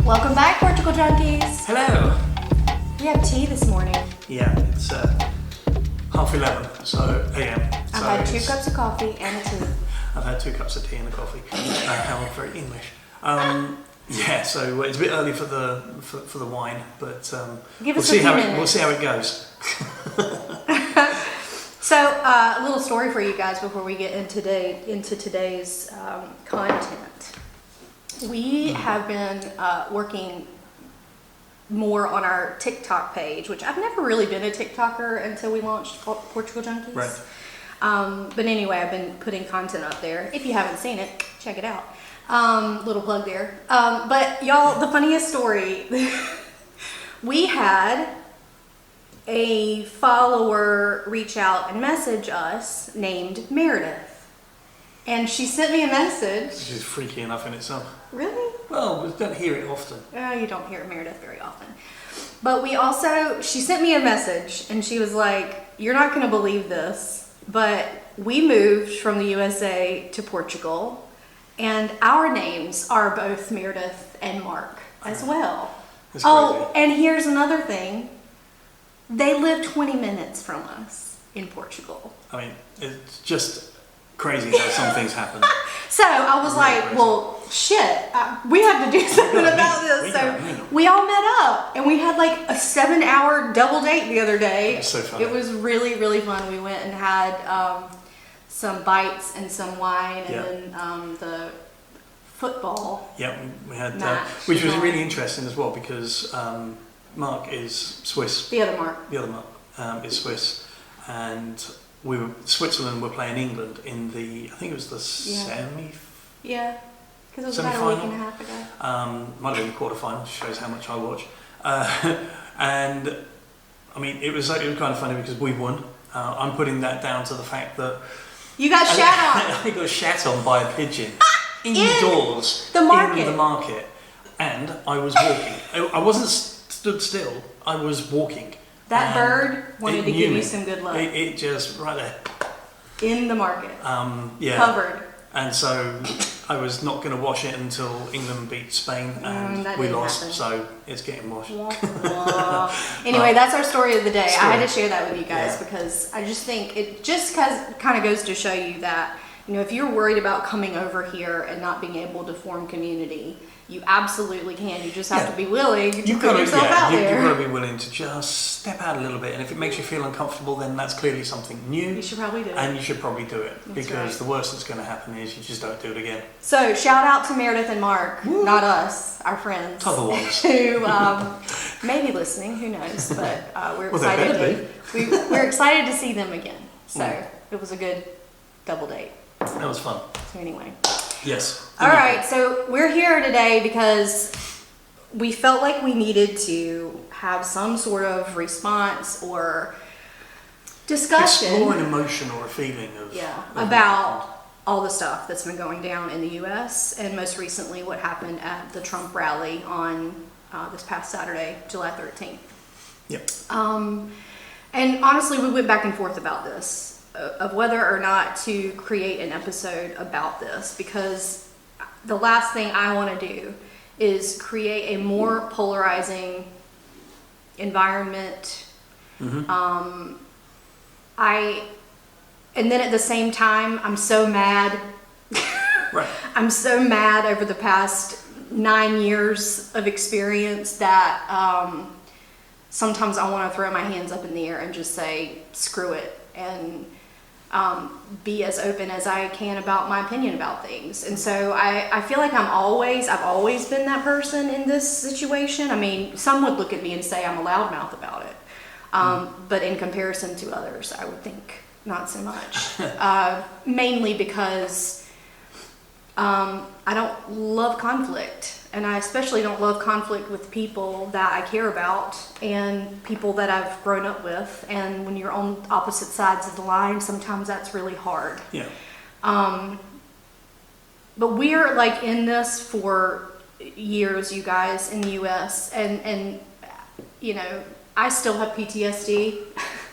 Welcome back, Portugal Junkies. Hello. We have tea this morning. Yeah, it's 11:30, so a.m. I've had 2 cups of coffee and a tea. I've had 2 cups of tea and a coffee. How very English. Yeah, so it's a bit early for the wine, but Give us a few minutes. We'll see how it goes. So, a little story for you guys before we get into today's content. We have been working more on our TikTok page, which I've never really been a TikToker until we launched Portugal Junkies. Right. But anyway, I've been putting content up there. If you haven't seen it, check it out. Little plug there. But y'all, the funniest story, we had a follower reach out and message us named Meredith. And she sent me a message. Which is freaky enough in itself. Really? Well, we don't hear it often. You don't hear Meredith very often. But she sent me a message and she was like, you're not going to believe this, but we moved from the USA to Portugal and our names are both Meredith and Mark as well. That's oh, crazy. and here's another thing. They live 20 minutes from us in Portugal. I mean, it's just crazy how some things happen. So I was like, crazy. well, shit, we have to do something about this. So we all met up and we had like a 7-hour double date the other day. It was so funny. It was really, really fun. We went and had some bites and some wine and then the football. Yeah, we had, match which was and all. really interesting as well because Mark is Swiss. The other Mark. The other Mark is Swiss, and Switzerland were playing England in the, I think it was the semi. Yeah, because it was about a week and a half ago. Might have been the quarterfinal. Shows how much I watch. And I mean, it was kind of funny because we won. I'm putting that down to the fact that you got shat on. I got shat on by a pigeon indoors the market. in the market, and I was walking. I wasn't stood still. I was walking. That bird wanted to give you some good luck. It just right there. In the market. Yeah. Covered. And so I was not going to wash it until England beat Spain and we lost. Happen. So it's getting washed. Anyway, that's our story of the day. I had to share that with you guys because I just think it just kind of goes to show you that, you know, if you're worried about coming over here and not being able to form community, you absolutely can. You just have to be willing to put yourself out there. You've got to be willing to just step out a little bit. And if it makes you feel uncomfortable, then that's clearly something new. You should probably do it. And you should probably do it. That's because the worst that's going to happen is you just don't do it again. So shout out to Meredith and Mark, not us, our friends. Other ones. Who may be listening, who knows. But we're excited. We're excited to see them again. So it was a good double date. That was fun. So anyway. Yes. All right, so we're here today because we felt like we needed to have some sort of response or discussion. Explore an emotion or a feeling of about all the stuff that's been going down in the U.S. and most recently what happened at the Trump rally on this past Saturday, July 13th. Yep. And honestly, we went back and forth about this. Of whether or not to create an episode about this, because the last thing I want to do is create a more polarizing environment. And then at the same time, I'm so mad. Right. I'm so mad over the past 9 years of experience that sometimes I want to throw my hands up in the air and just say, screw it. And be as open as I can about my opinion about things. And so I feel like I've always been that person in this situation. I mean, some would look at me and say I'm a loudmouth about it. But in comparison to others, I would think not so much. Mainly because I don't love conflict. And I especially don't love conflict with people that I care about and people that I've grown up with. And when you're on opposite sides of the line, sometimes that's really hard. Yeah. But we're like in this for years, you guys, in the U.S. And you know, I still have PTSD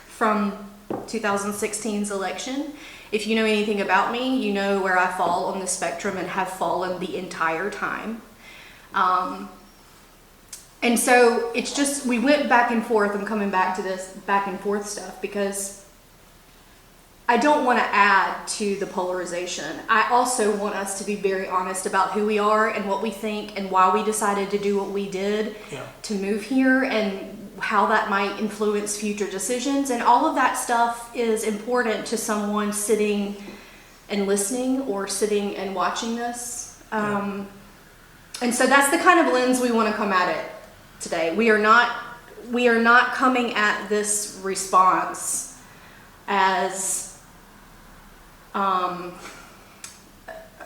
from 2016's election. If you know anything about me, you know where I fall on the spectrum and have fallen the entire time. And so it's just, we went back and forth. I'm coming back to this back and forth stuff because I don't want to add to the polarization. I also want us to be very honest about who we are and what we think and why we decided to do what we did to move here and how that might influence future decisions. And all of that stuff is important to someone sitting and listening or sitting and watching this. And so that's the kind of lens we want to come at it today. We are not coming at this response as a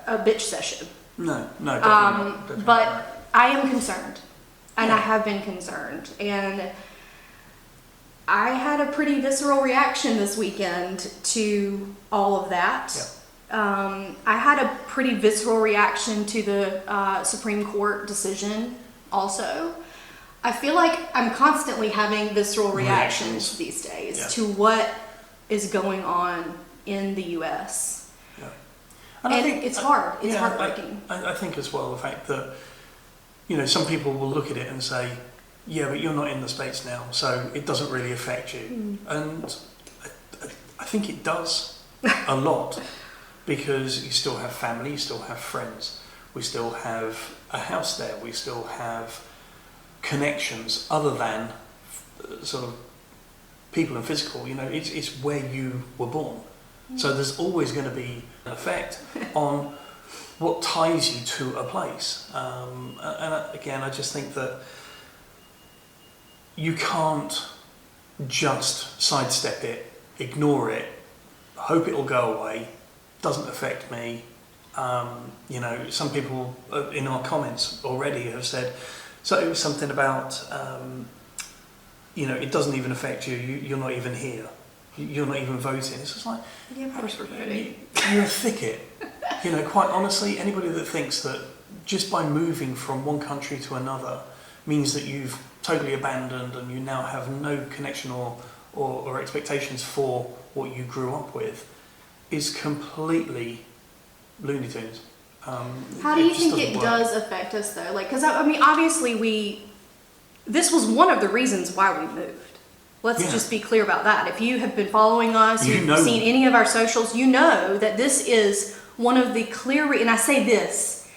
bitch session. No, definitely not. Definitely But not. I am concerned, and I have been concerned, and I had a pretty visceral reaction this weekend to all of that. I had a pretty visceral reaction to the Supreme Court decision also. I feel like I'm constantly having visceral reactions these days to what is going on in the U.S. And I think it's hard. It's heartbreaking. I think as well the fact that, some people will look at it and say, yeah, but you're not in the States now, so it doesn't really affect you. And I think it does a lot, because you still have family, you still have friends, we still have a house there, we still have connections other than sort of people and physical. It's where you were born. So there's always going to be an effect on what ties you to a place. And again, I just think that you can't just sidestep it, ignore it, hope it'll go away, doesn't affect me. Some people in our comments already have said, so it was something about, it doesn't even affect you, you're not even here, you're not even voting. It's just like, yeah, of course we're voting. You're a thicket. Quite honestly, anybody that thinks that just by moving from one country to another means that you've totally abandoned and you now have no connection or expectations for what you grew up with is completely Looney Tunes. How do you think it does affect us though? Because obviously this was one of the reasons why we moved. Let's just be clear about that. If you have been following us, you've seen any of our socials, you know that this is one of the clear, and I say this,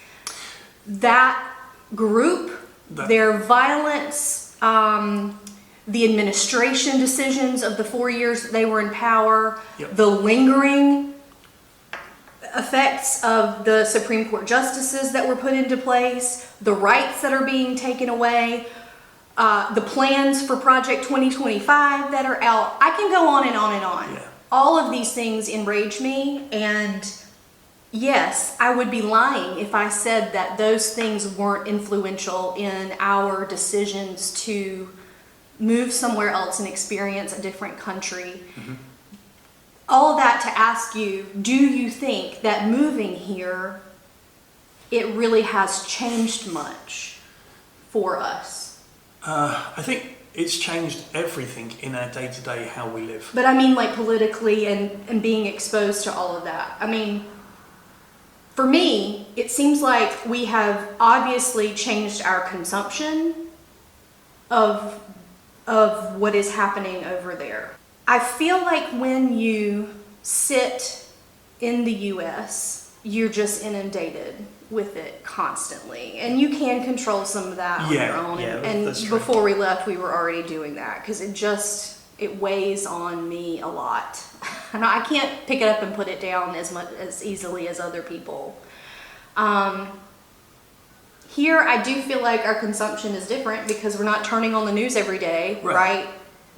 that group, their violence, the administration decisions of the 4 years that they were in power, the lingering effects of the Supreme Court justices that were put into place, the rights that are being taken away, the plans for Project 2025 that are out. I can go on and on and on. All of these things enrage me, and yes, I would be lying if I said that those things weren't influential in our decisions to move somewhere else and experience a different country. All of that to ask you, do you think that moving here, it really has changed much for us? I think it's changed everything in our day-to-day how we live. But politically and being exposed to all of that. For me, it seems like we have obviously changed our consumption of what is happening over there. I feel like when you sit in the US, you're just inundated with it constantly. And you can control some of that on your own. And before we left, we were already doing that because it weighs on me a lot. And I can't pick it up and put it down as easily as other people. Here, I do feel like our consumption is different because we're not turning on the news every day, right?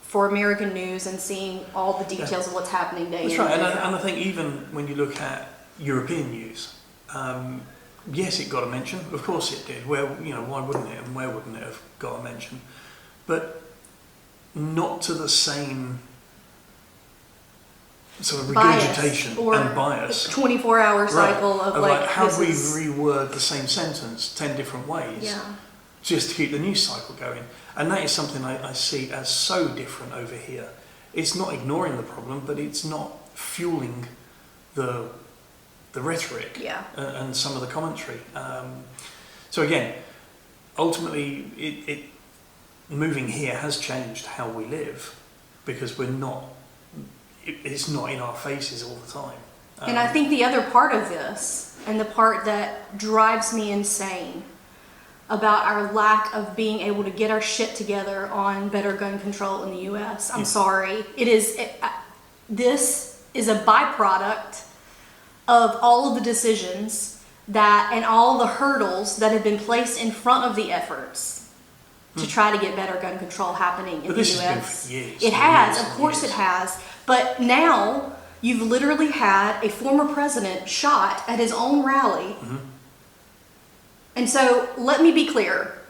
For American news and seeing all the details of what's happening day in and day out. And I think even when you look at European news, yes, it got a mention. Of course it did. Why wouldn't it? And where wouldn't it have got a mention? But not to the same sort of regurgitation and bias. 24-hour cycle of how we reword the same sentence 10 different ways just to keep the news cycle going. And that is something I see as so different over here. It's not ignoring the problem, but it's not fueling the rhetoric and some of the commentary. So again, ultimately, moving here has changed how we live because it's not in our faces all the time. And I think the other part of this, and the part that drives me insane about our lack of being able to get our shit together on better gun control in the US, I'm sorry, this is a byproduct of all of the decisions and all the hurdles that have been placed in front of the efforts to try to get better gun control happening in the US. This has been for years. It has, years of course years. it has. But now you've literally had a former president shot at his own rally. Mm-hmm. And so let me be clear.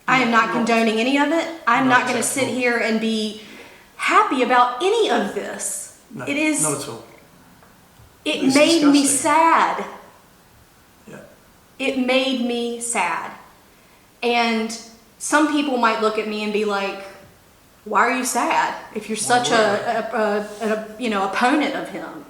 I am not condoning any of it. I'm not going to sit here and be happy about any of this. No, it is not at all. It made me disgusting. sad. Yeah. It made me sad. And some people might look at me and be like, why are you sad if you're such an opponent of him?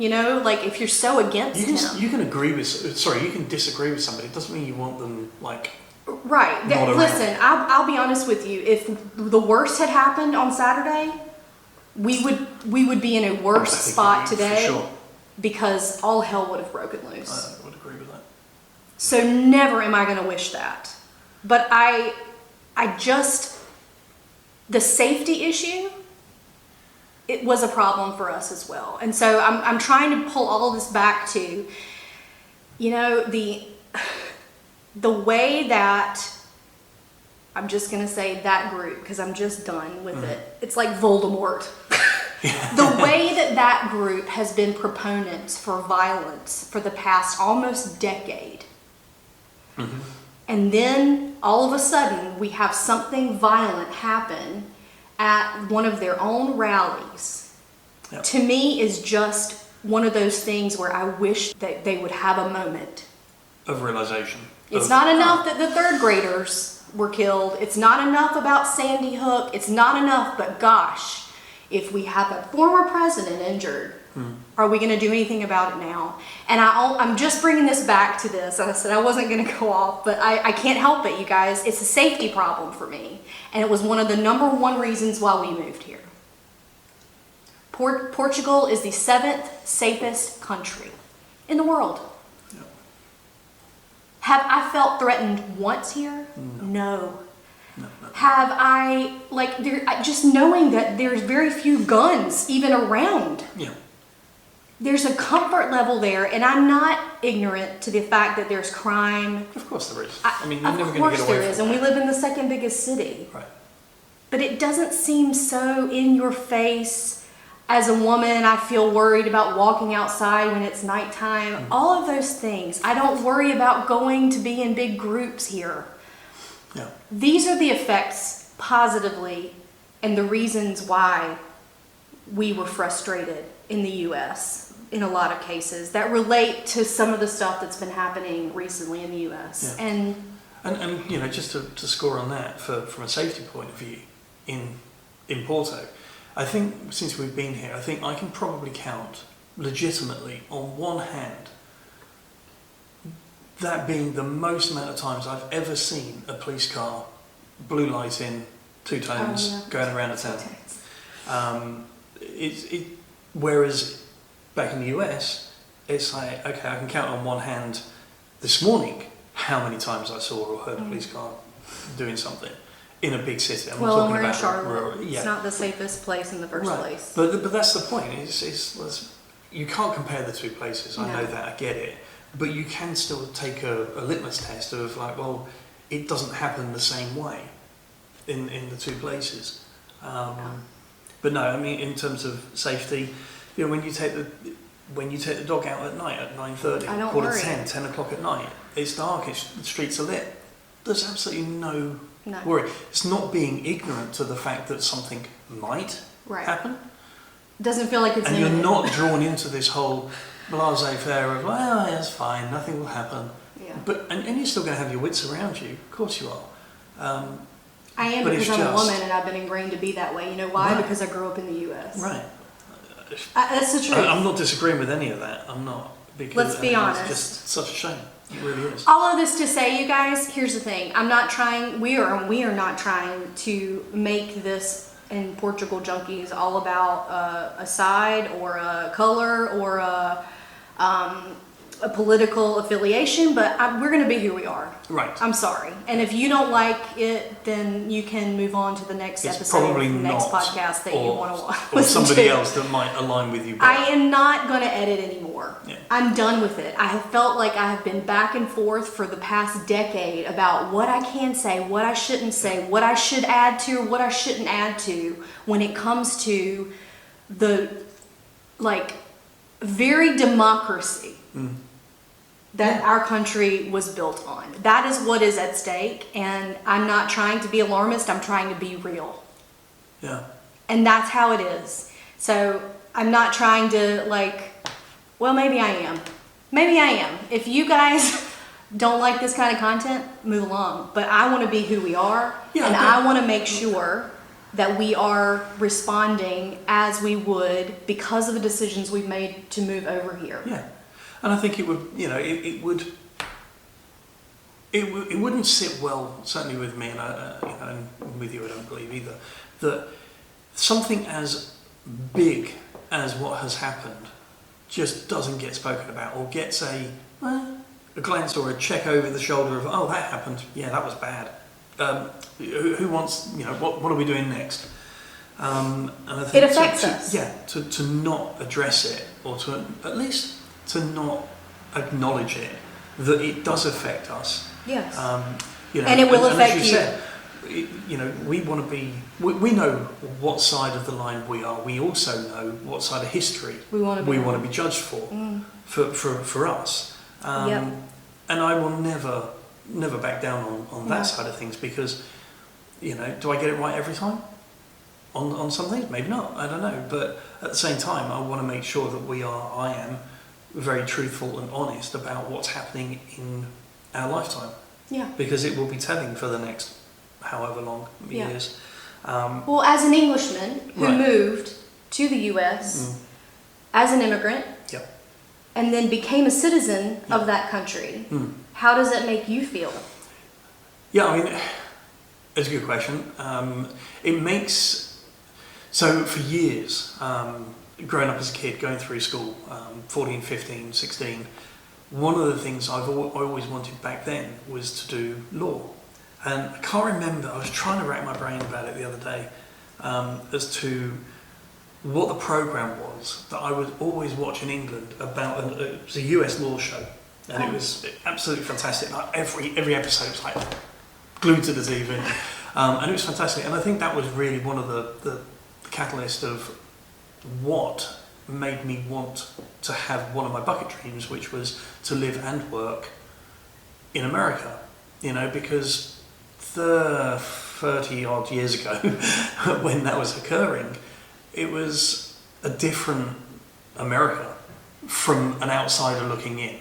Like if you're so against him. You can you can disagree with somebody. It doesn't mean you want them like. Right. Not around. Listen, I'll be honest with you. If the worst had happened on Saturday, we would be in a worse spot today, for sure. because all hell would have broken loose. I would agree with that. So never am I going to wish that. But I just, the safety issue, it was a problem for us as well. And so I'm trying to pull all of this back to, the way that, I'm just going to say that group, because I'm just done with it. It's like Voldemort. The way that group has been proponents for violence for the past almost decade. Mm-hmm. And then all of a sudden we have something violent happen at one of their own rallies. Yep. To me is just one of those things where I wish that they would have a moment Of realization. It's not enough that the third graders were killed. It's not enough about Sandy Hook. It's not enough, but gosh, if we have a former president injured, are we going to do anything about it now? And I'm just bringing this back to this. I said I wasn't going to go off, but I can't help it, you guys. It's a safety problem for me. And it was one of the number one reasons why we moved here. Portugal is the 7th safest country in the world. Have I felt threatened once here? No. Have I, just knowing that there's very few guns even around. Yeah. There's a comfort level there, and I'm not ignorant to the fact that there's crime. Of course there is. You're never going to get away from Of course there is, and we live in the second biggest city. Right. But it doesn't seem so in your face. As a woman, I feel worried about walking outside when it's nighttime. All of those things. I don't worry about going to be in big groups here. Yeah. These are the effects positively and the reasons why we were frustrated in the US in a lot of cases that relate to some of the stuff that's been happening recently in the US. Yeah. And just to score on that from a safety point of view in Porto, I think since we've been here, I think I can probably count legitimately on one hand that being the most amount of times I've ever seen a police car, blue light in, two tones, going around a town. Whereas back in the US, it's like, okay, I can count on one hand this morning how many times I saw or heard a police car doing something in a big city. I'm not talking we're about in Charlotte. rural, yeah. It's not the safest place in the first place. But that's the point. It's you can't compare the two places. I know that. I get it. But you can still take a litmus test of like, well, it doesn't happen the same way in the two places. But no, I mean, in terms of safety, when you take the dog out at night at 9:30, quarter to 10 o'clock at night, it's dark. The streets are lit. There's absolutely no worry. It's not being ignorant to the fact that something might happen. Doesn't feel like it's and you're not drawn into this whole laissez-faire of, well, that's fine, nothing will happen. Yeah. But and you're still going to have your wits around you. Of course you are. I am, because I'm a woman and I've been ingrained to be that way. You know why? Right. Because I grew up in the US. Right. That's the truth. I'm not disagreeing with any of that. I'm not. Because Let's be honest. It's just such a shame. It really is. All of this to say, you guys, here's the thing. We are not trying to make this in Portugal Junkies all about a side or a color or a political affiliation, but we're going to be who we are. Right. I'm sorry. And if you don't like it, then you can move on to the next It's episode, probably the next not, podcast that you want to watch. or somebody else that might align with you better. I am not going to edit anymore. Yeah. I'm done with it. I have felt like I have been back and forth for the past decade about what I can say, what I shouldn't say, what I should add to, or what I shouldn't add to when it comes to the, like, very democracy that our country was built on. That is what is at stake, and I'm not trying to be alarmist, I'm trying to be real. Yeah. And that's how it is. So I'm not trying to, like, well, maybe I am. Maybe I am. If you guys don't like this kind of content, move along. But I want to be who we are, and I want to make sure that we are responding as we would because of the decisions we've made to move over here. Yeah. And I think it would, it wouldn't sit well, certainly with me, and with you, I don't believe either, that something as big as what has happened just doesn't get spoken about, or gets a glance or a check over the shoulder of, oh, that happened, yeah, that was bad. Who wants, what are we doing next? And I think it affects us. Yeah, to not address it, or to at least to not acknowledge it, that it does affect us. Yes. And it will affect as you. said, we want to be, we know what side of the line we are. We also know what side of history we want to be judged for us. Yep. And I will never back down on that side of things, because, do I get it right every time? On some things? Maybe not, I don't know. But at the same time, I want to make sure that I am very truthful and honest about what's happening in our lifetime. Yeah. Because it will be telling for the next however long years. Well, as an Englishman who moved to the US as an immigrant and then became a citizen of that country, how does it make you feel? Yeah, I mean, it's a good question. It makes, so for years, growing up as a kid, going through school, 14, 15, 16, one of the things I always wanted back then was to do law. And I can't remember, I was trying to rack my brain about it the other day, as to what the program was that I would always watch in England about, it was a US law show, and it was absolutely fantastic. Like every episode was like glued to the TV, and it was fantastic. And I think that was really one of the catalyst of what made me want to have one of my bucket dreams, which was to live and work in America, because 30 odd years ago when that was occurring, it was a different America from an outsider looking in.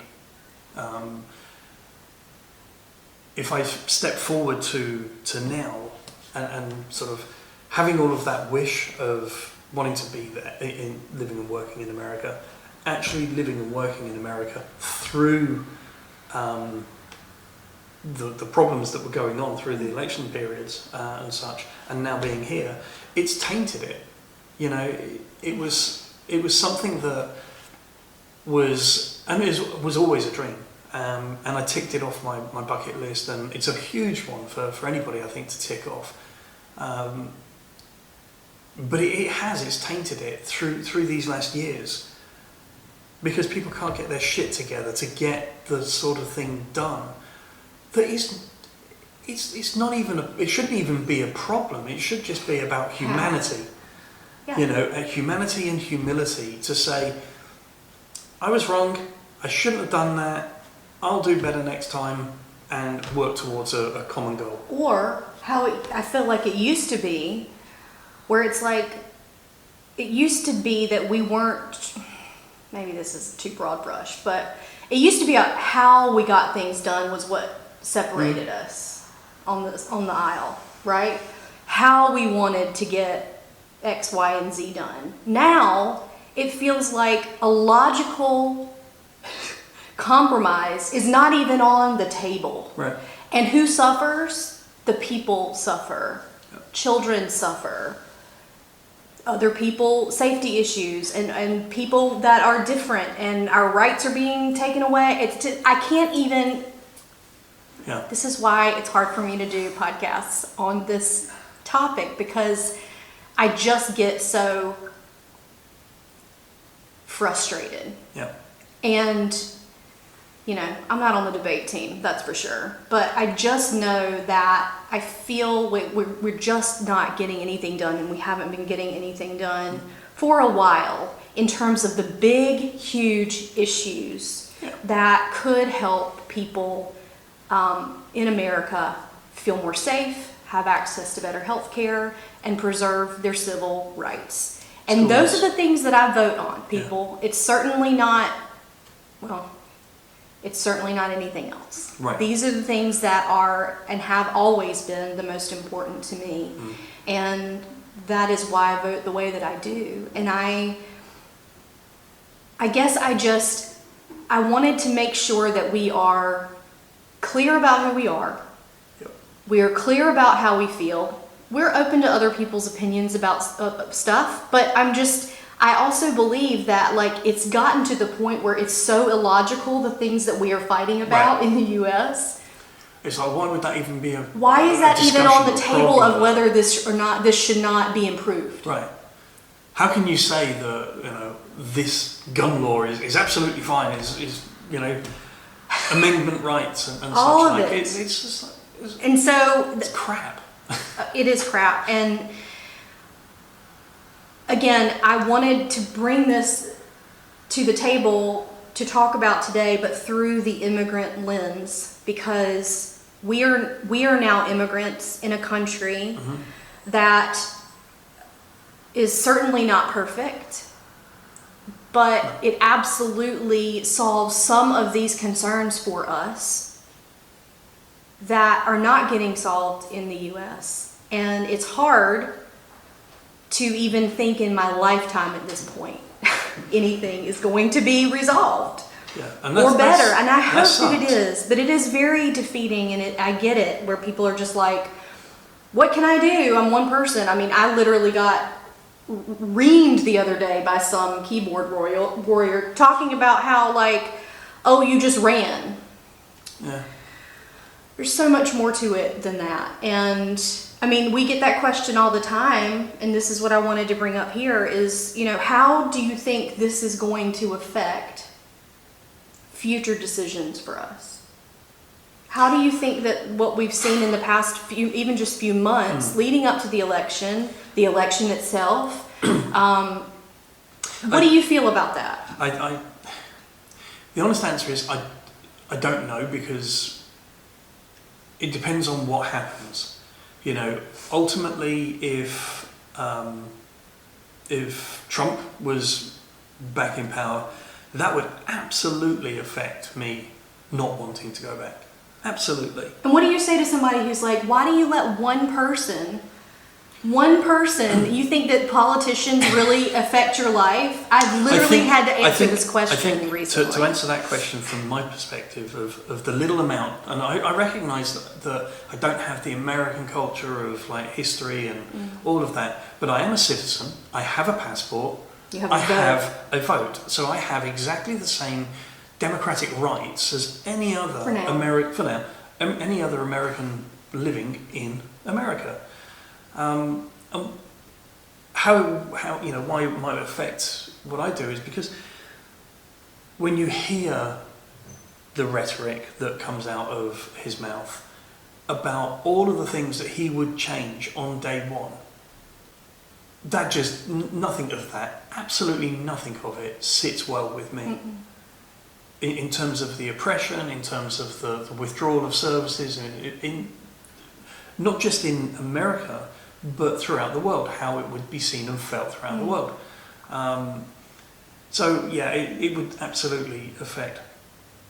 If I step forward to now and sort of having all of that wish of wanting to be there, living and working in America, actually living and working in America through the problems that were going on through the election periods and such, and now being here, it's tainted it. It was something that was always a dream, and I ticked it off my bucket list, and it's a huge one for anybody, I think, to tick off. But it's tainted it through these last years, because people can't get their shit together to get the sort of thing done that it's not even it shouldn't even be a problem. It should just be about humanity. Humanity and humility, to say, I was wrong, I shouldn't have done that, I'll do better next time, and work towards a common goal. Or how I feel like it used to be, where it's like, it used to be that we weren't, maybe this is too broad brush, but it used to be how we got things done was what separated us on the aisle, right? How we wanted to get X, Y, and Z done. Now, it feels like a logical compromise is not even on the table. Right. And who suffers? The people suffer. Yep. Children suffer. Other people, safety issues, and people that are different, and our rights are being taken away. I can't even. Yeah. This is why it's hard for me to do podcasts on this topic, because I just get so frustrated. Yeah. And, you know, I'm not on the debate team, that's for sure. But I just know that I feel we're just not getting anything done, and we haven't been getting anything done for a while in terms of the big, huge issues that could help people in America feel more safe, have access to better health care, and preserve their civil rights. And those are the things that I vote on, people. It's certainly not, well, it's certainly not anything else. Right. These are the things that are and have always been the most important to me. And that is why I vote the way that I do. And I guess I wanted to make sure that we are clear about who we are. Yep. We are clear about how we feel. We're open to other people's opinions about stuff, but I also believe that, like, it's gotten to the point where it's so illogical, the things that we are fighting about in the U.S. It's like, why would that even be Why is that even on the table of whether whether this should not be improved? Right. How can you say that, you know, this gun law is absolutely fine, is you know, amendment rights and All such of like. it. It's just like, And so it's crap. it is crap. And again, I wanted to bring this to the table to talk about today, but through the immigrant lens, because we are now immigrants in a country that is certainly not perfect, but it absolutely solves some of these concerns for us that are not getting solved in the US. And it's hard to even think in my lifetime at this point anything is going to be resolved or better. And I hope that it is, but it is very defeating. And I get it, where people are just like, what can I do? I'm one person. I mean, I literally got reamed the other day by some keyboard warrior talking about how, like, oh, you just ran. Yeah. There's so much more to it than that. And I mean, we get that question all the time, and this is what I wanted to bring up here is, you know, how do you think this is going to affect future decisions for us? How do you think that what we've seen in the past few months leading up to the election itself, what do you feel about that? The honest answer is I don't know, because it depends on what happens. You know, ultimately, if Trump was back in power, that would absolutely affect me not wanting to go back. Absolutely. And what do you say to somebody who's like, why do you let one person, you think that politicians really affect your life? I've literally had to answer this question recently. To answer that question from my perspective of the little amount, and I recognise that I don't have the American culture of, like, history and all of that, but I am a citizen, I have a passport, have a vote, so I have exactly the same democratic rights as any other any other American living in America. How you know why it might affect what I do is because when you hear the rhetoric that comes out of his mouth about all of the things that he would change on day one, that just nothing of that, absolutely nothing of it sits well with me. In terms of the oppression, in terms of the withdrawal of services, in not just in America, but throughout the world, how it would be seen and felt throughout the world. So yeah, it would absolutely affect.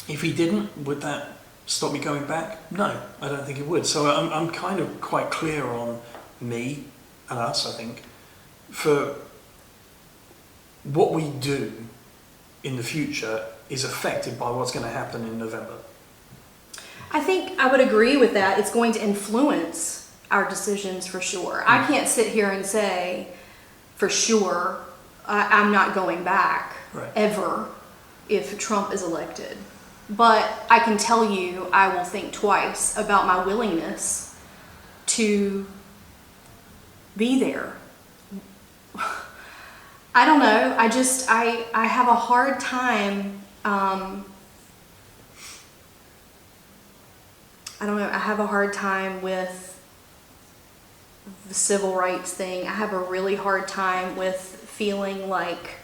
If he didn't, would that stop me going back? No, I don't think it would. So I'm kind of quite clear on me and us, I think, for what we do in the future is affected by what's going to happen in November. I think I would agree with that. It's going to influence our decisions for sure. I can't sit here and say for sure I'm not going back ever if Trump is elected. But I can tell you I will think twice about my willingness to be there. I don't know. I have a hard time. I don't know. I have a hard time with the civil rights thing. I have a really hard time with feeling like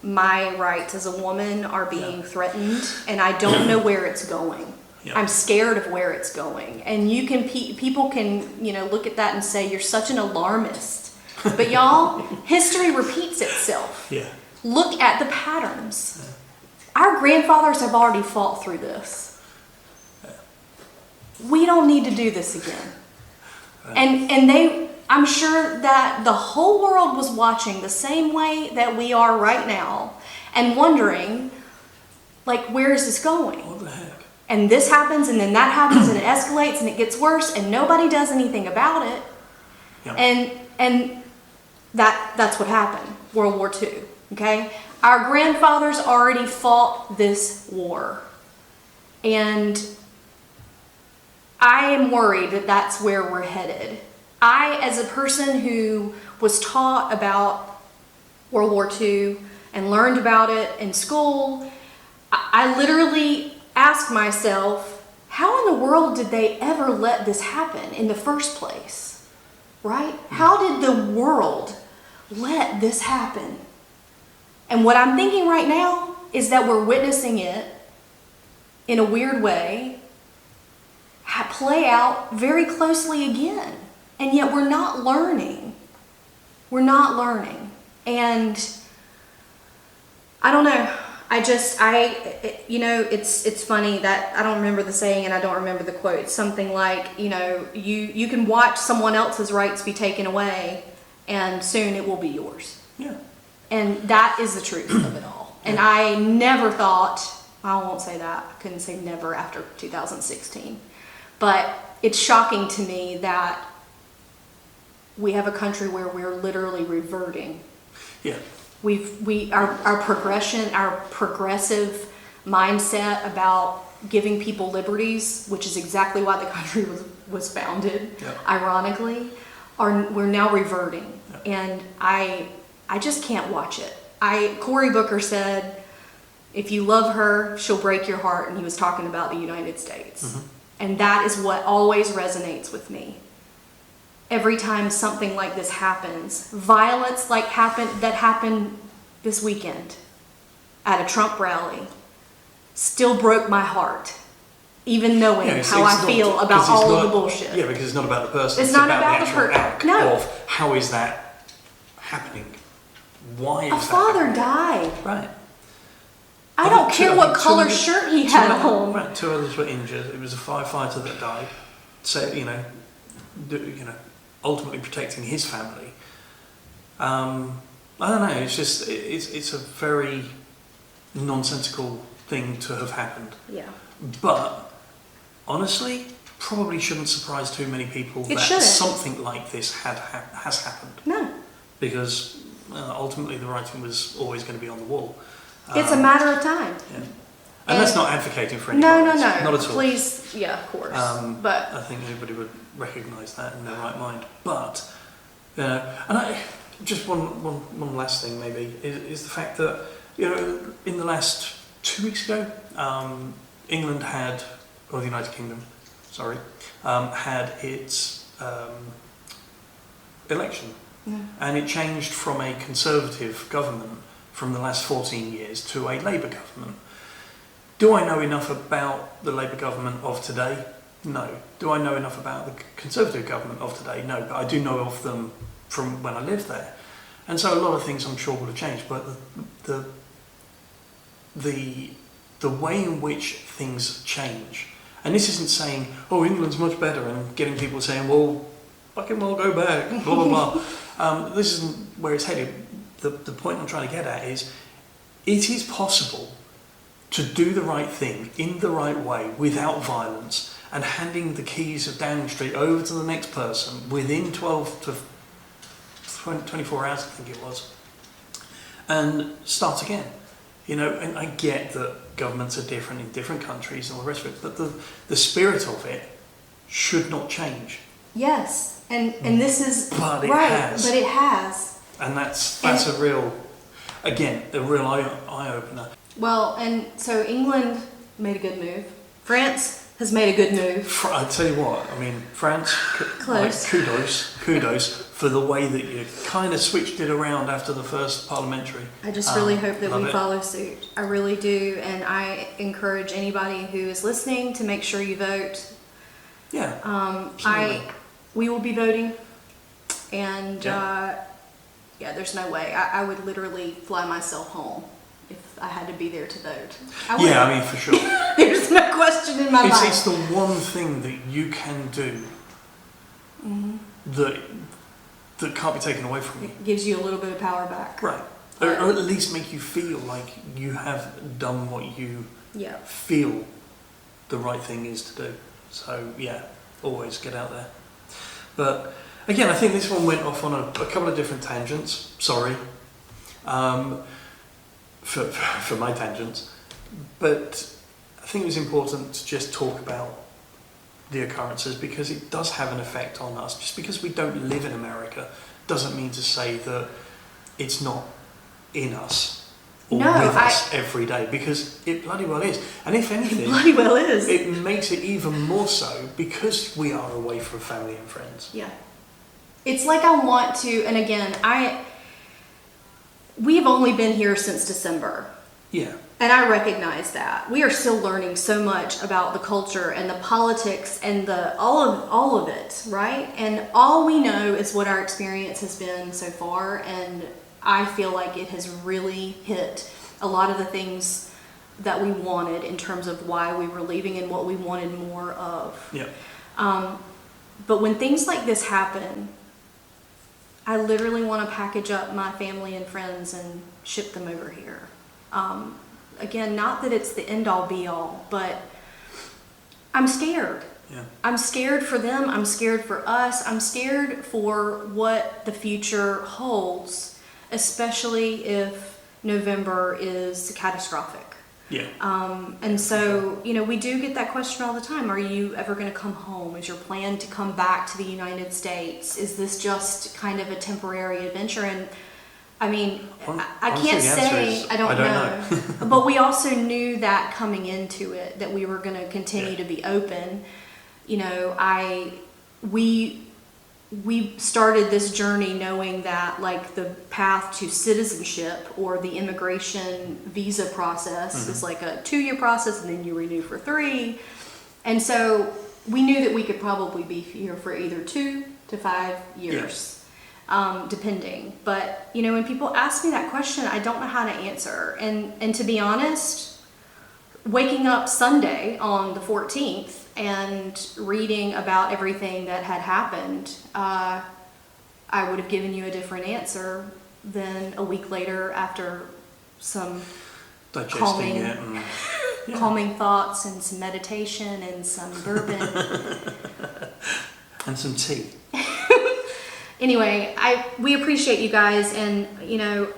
my rights as a woman are being threatened, and I don't know where it's going. Yeah. I'm scared of where it's going, and people can look at that and say you're such an alarmist. But y'all, history repeats itself. Yeah. Look at the patterns. Yeah. Our grandfathers have already fought through this. Yeah. We don't need to do this again. And I'm sure that the whole world was watching the same way that we are right now and wondering, like, where is this going? What the heck? And this happens, and then that happens, and it escalates, and it gets worse, and nobody does anything about it. Yeah. And that's what happened, World War II, okay? Our grandfathers already fought this war. And I am worried that that's where we're headed. I, as a person who was taught about World War II and learned about it in school, I literally asked myself, how in the world did they ever let this happen in the first place? Right? How did the world let this happen? And what I'm thinking right now is that we're witnessing it in a weird way play out very closely again. And yet we're not learning. We're not learning. And I don't know. It's funny that I don't remember the saying and I don't remember the quote. It's something like, you can watch someone else's rights be taken away and soon it will be yours. Yeah. And that is the truth of it all. And I never thought, I won't say that, I couldn't say never after 2016. But it's shocking to me that we have a country where we're literally reverting. Yeah. Our progressive mindset about giving people liberties, which is exactly why the country was founded, ironically, we're now reverting. And I just can't watch it. Cory Booker said, if you love her, she'll break your heart. And he was talking about the United States. Mm-hmm. And that is what always resonates with me. Every time something like this happens, violence that happened this weekend at a Trump rally, still broke my heart, even knowing how I feel about all of the bullshit. Yeah, because it's not about the person. It's not about the the person. act No. of how is that happening? Why is a that father happening? died. Right. I don't care what color shirt he had on. Right, 2 others were injured. It was a firefighter that died. So, ultimately protecting his family. I don't know. It's just it's a very nonsensical thing to have happened. Yeah. But honestly, probably shouldn't surprise too many people that something like this has happened. No. Because ultimately the writing was always going to be on the wall. It's a matter of time. Yeah. And that's not advocating for any No. Not at all. Please, yeah, of course. But I think anybody would recognise that in their right mind. But, and just one last thing maybe is the fact that, in the last 2 weeks ago, England had, or the United Kingdom, had its election. Yeah. And it changed from a Conservative government from the last 14 years to a Labour government. Do I know enough about the Labour government of today? No. Do I know enough about the Conservative government of today? No. But I do know of them from when I lived there. And so a lot of things I'm sure will have changed, but the way in which things change, and this isn't saying, oh, England's much better, and getting people saying, well, fucking well, go back, blah, blah, blah. This isn't where it's headed. The point I'm trying to get at is, it is possible to do the right thing in the right way without violence and handing the keys of Downing Street over to the next person within 12 to 24 hours, I think it was, and start again. You know, and I get that governments are different in different countries and all the rest of it, but the spirit of it should not change. Yes, and this is But it right, has. but it has. And that's a real eye opener. Well, and so England made a good move. France has made a good move. I tell you what, I mean, France, Close. like, kudos for the way that you kind of switched it around after the first parliamentary. I just really hope that love we it. follow suit. I really do, and I encourage anybody who is listening to make sure you vote. Yeah. Absolutely. We will be voting, and Yeah. there's no way. I would literally fly myself home if I had to be there to vote. I would. Yeah, I mean, for sure. There's no question in my mind. It's the one thing that you can do that can't be taken away from you. It gives you a little bit of power back. Right. Or at least make you feel like you have done what you Yeah. feel the right thing is to do. So, yeah, always get out there. But, again, I think this one went off on a couple of different tangents. Sorry. For my tangents. But I think it was important to just talk about the occurrences because it does have an effect on us. Just because we don't live in America doesn't mean to say that it's not in us or with us every day, because it bloody well is. And if anything, It bloody well is. it makes it even more so because we are away from family and friends. Yeah. It's like I want to, and again, we've only been here since December. Yeah. And I recognize that. We are still learning so much about the culture and the politics and all of it, right? And all we know is what our experience has been so far, and I feel like it has really hit a lot of the things that we wanted in terms of why we were leaving and what we wanted more of. Yeah. But when things like this happen, I literally want to package up my family and friends and ship them over here. Again, not that it's the end all be all, but I'm scared. Yeah. I'm scared for them. I'm scared for us. I'm scared for what the future holds, especially if November is catastrophic. Yeah. And so, you know, we do get that question all the time. Are you ever going to come home? Is your plan to come back to the United States? Is this just kind of a temporary adventure? And I mean, I Honestly, can't the answer say, is, I don't know. But we also knew that coming into it, that we were going to continue to be open. You know, we started this journey knowing that, like, the path to citizenship or the immigration visa process is like a 2-year process, and then you renew for 3. And so we knew that we could probably be here for either 2 to 5 years. Depending. But, you know, when people ask me that question, I don't know how to answer. And to be honest, waking up Sunday on the 14th and reading about everything that had happened, I would have given you a different answer than a week later after some Digesting it. calming thoughts and some meditation and some bourbon. And some tea. Anyway, we appreciate you guys, and, you know,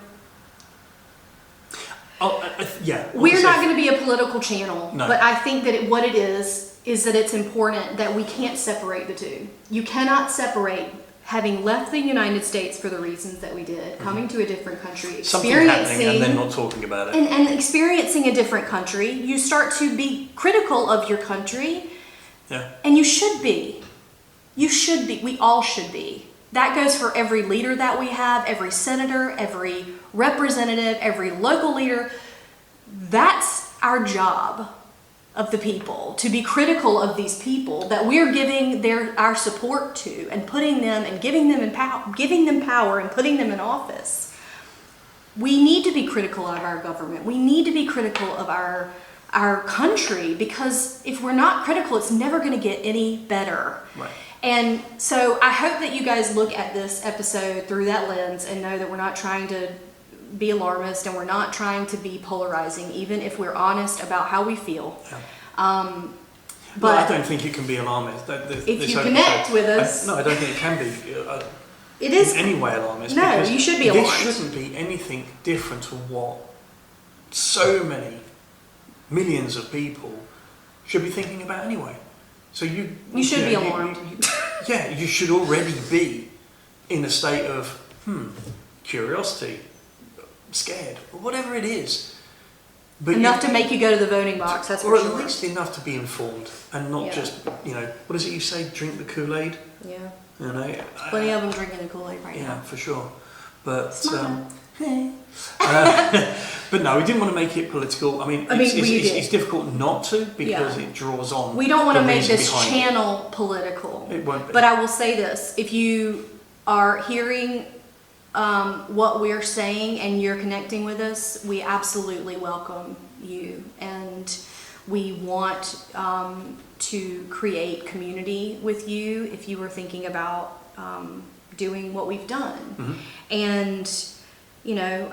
we're not going to be a political channel, No. but I think that what it is that it's important that we can't separate the two. You cannot separate having left the United States for the reasons that we did, coming to a different country, Something happening and then not talking about it. and experiencing a different country. You start to be critical of your country, and you should be. You should be. We all should be. That goes for every leader that we have, every senator, every representative, every local leader. That's our job of the people, to be critical of these people that we're giving our support to and putting them and giving them power and putting them in office. We need to be critical of our government. We need to be critical of our country, because if we're not critical, it's never going to get any better. Right. And so I hope that you guys look at this episode through that lens and know that we're not trying to be alarmist, and we're not trying to be polarizing, even if we're honest about how we feel. Yeah. But I don't think it can be alarmist. if you connect with us... I don't think it can be it is in any way alarmist. No, because you should be alarmed. This shouldn't be anything different to what so many millions of people should be thinking about anyway. So you should be alarmed. You should already be in a state of curiosity, scared, or whatever it is. But enough to make you go to the voting box, that's for or sure. at least enough to be informed and not just, what is it you say, drink the Kool-Aid? Yeah. You know, Plenty of them drinking the Kool-Aid right now. Yeah, for sure. But but no, we didn't want to make it political. I mean, it's difficult not to because it draws on. We don't want to make this channel political. It won't be. But I will say this: if you are hearing what we're saying and you're connecting with us, we absolutely welcome you, and we want to create community with you if you were thinking about doing what we've done. Mm-hmm. And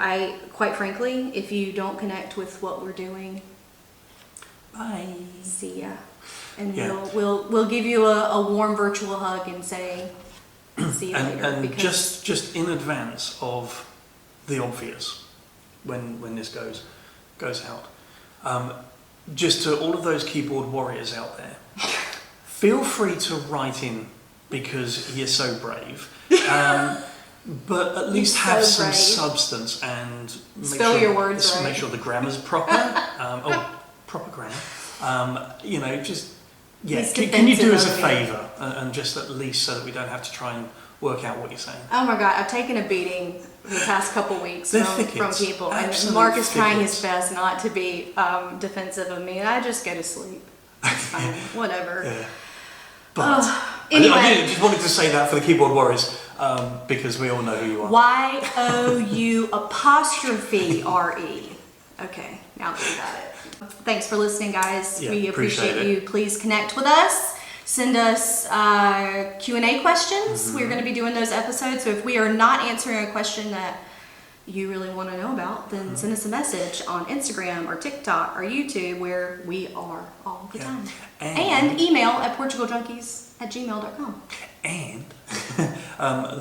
I quite frankly, if you don't connect with what we're doing, bye, see ya, and we'll give you a warm virtual hug and say see you later. And just in advance of the obvious, when this goes out, just to all of those keyboard warriors out there, feel free to write in because you're so brave. But at least have some substance and spell your words right. Make sure the grammar's proper. Proper grammar. Can you do us a favour and just at least so that we don't have to try and work out what you're saying? Oh my God, I've taken a beating the past couple weeks from people, and Mark is trying his best not to be defensive of me, and I just go to sleep. It's fine, whatever. Yeah. But anyway, I just wanted to say that for the keyboard warriors. Because we all know who you are. YOU apostrophe RE. Okay, now that we got it. Thanks for listening, guys. Yeah, we appreciate it. you. Please connect with us. Send us Q&A questions. Mm-hmm. We're going to be doing those episodes. So if we are not answering a question that you really want to know about, then send us a message on Instagram or TikTok or YouTube, where we are all the time. And email at portugaljunkies@gmail.com. And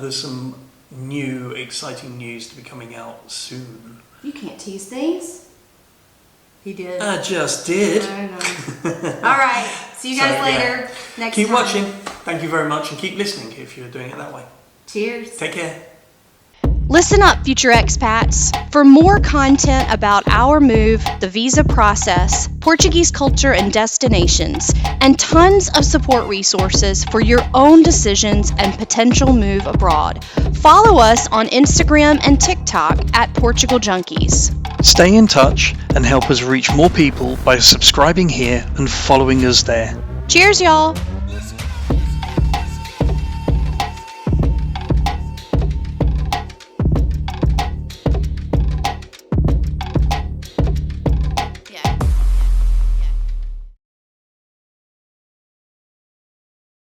there's some new exciting news to be coming out soon. You can't tease things. He did. I just did. I know. All right. See you guys later. Next keep time. watching. Thank you very much, and keep listening if you're doing it that way. Cheers. Take care. Listen up, future expats. For more content about our move, the visa process, Portuguese culture and destinations, and tons of support resources for your own decisions and potential move abroad, follow us on Instagram and TikTok at Portugal Junkies. Stay in touch and help us reach more people by subscribing here and following us there. Cheers, y'all!